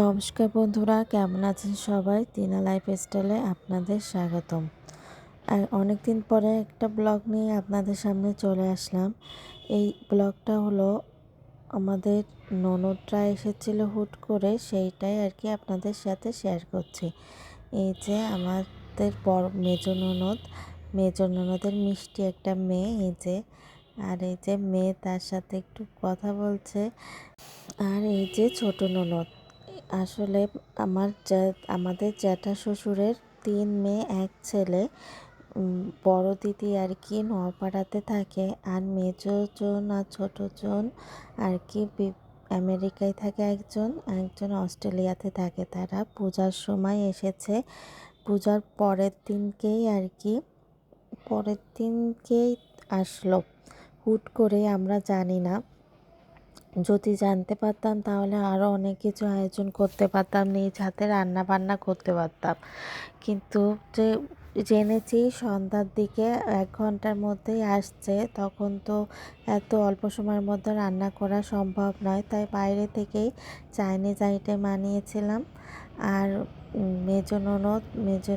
নমস্কার বন্ধুরা, কেমন আছেন সবাই? টিনা লাইফস্টাইলে আপনাদের স্বাগতম। আর অনেক দিন পরে একটা ব্লগ নিয়ে আপনাদের সামনে চলে আসলাম। এই ব্লগটা হলো আমাদের ননদরা এসেছিল হুট করে, সেইটাই আর কি আপনাদের সাথে শেয়ার করছি। এই যে আমাদের বড় মেজো ননদের মিষ্টি একটা মেয়ে, এই যে আর এই যে মেয়ে তার সাথে একটু কথা বলছে। আর এই যে ছোট ননদ, আসলে আমাদের জ্যাঠা শ্বশুরের 3 মেয়ে 1 ছেলে। বড় দিদি আর কি নোয়াপাড়াতে থাকে, আর মেজোজন আর ছোটজন আর কি আমেরিকায় থাকে, একজন একজন অস্ট্রেলিয়াতে থাকে। তারা পূজার সময় এসেছে, পূজার পরের দিনকেই আসলো হুট করে। আমরা জানি না, যদি জানতে পারতাম তাহলে আরও অনেক কিছু আয়োজন করতে পারতাম, নিজ হাতে রান্না বান্না করতে পারতাম। কিন্তু যে জেনেছি সন্ধ্যার দিকে 1 ঘন্টার মধ্যেই আসছে, তখন তো এত অল্প সময়ের মধ্যে রান্না করা সম্ভব নয়, তাই বাইরে থেকেই চাইনিজ আইটেম আনিয়েছিলাম। আর মেজো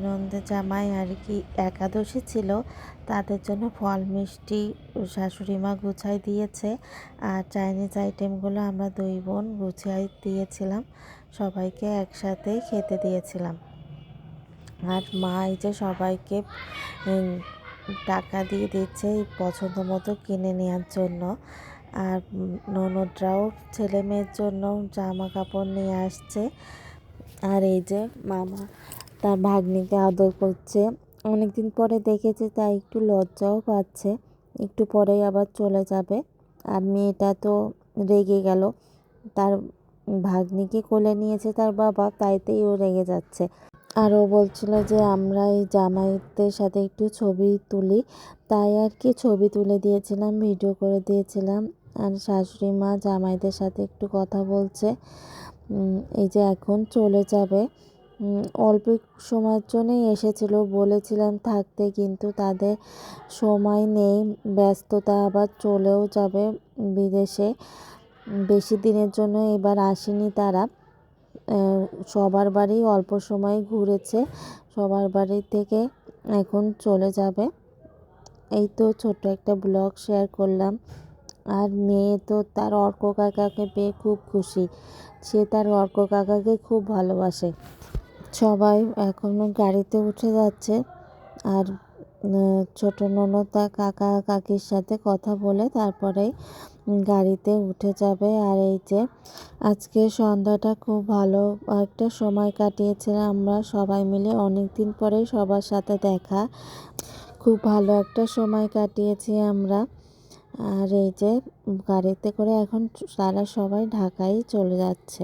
ননদের জামাই আর কি একাদশী ছিল, তাদের জন্য ফল মিষ্টি শাশুড়ি মা গুছাই দিয়েছে। আর চাইনিজ আইটেমগুলো আমরা 2 বোন গুছিয়ে দিয়েছিলাম, সবাইকে একসাথে খেতে দিয়েছিলাম। আর মা এই যে সবাইকে টাকা দিয়ে দিচ্ছে পছন্দ মতো কিনে নেওয়ার জন্য। আর ননদরাও ছেলে মেয়ের জন্য জামা কাপড় নিয়ে আসছে। আর এই যে মামা তার ভাগ্নিকে আদর করছে, অনেকদিন পরে দেখেছে তাই একটু লজ্জাও পাচ্ছে। একটু পরেই আবার চলে যাবে। আর মেয়েটা তো রেগে গেল, তার ভাগ্নিকে কোলে নিয়েছে তার বাবা, তাইতেই ও রেগে যাচ্ছে। আর ও বলছিল যে আমরা এই জামাইদের সাথে একটু ছবি তুলি, তাই আর কি ছবি তুলে দিয়েছিলাম, ভিডিও করে দিয়েছিলাম। আর শাশুড়ি মা জামাইদের সাথে একটু কথা বলছে। এই যে এখন চলে যাবে, অল্প সময়ের জন্যই এসেছিল, বলেছিলাম থাকতে, কিন্তু তাদের সময় নেই, ব্যস্ততা, আবার চলেও যাবে বিদেশে। বেশি দিনের জন্য এবার আসেনি তারা, সবার বাড়ি অল্প সময় ঘুরেছে, সবার বাড়ি থেকে এখন চলে যাবে। এই তো ছোট্ট একটা ব্লগ শেয়ার করলাম। আর মেয়ে তো তার অর্ক কাকাকে পেয়ে খুব খুশি, সে তার অর্ক কাকাকে খুব ভালোবাসে। সবাই এখনও গাড়িতে উঠে যাচ্ছে, আর ছোট ননদ তার কাকা কাকির সাথে কথা বলে তারপরে গাড়িতে উঠে যাবে। আর এই যে আজকে সন্ধ্যাটা খুব ভালো একটা সময় কাটিয়েছিলাম আমরা সবাই মিলে, অনেক দিন পরে সবার সাথে দেখা, খুব ভালো একটা সময় কাটিয়েছি আমরা। আর এই যে গাড়িতে করে এখন তারা সবাই ঢাকায় চলে যাচ্ছে।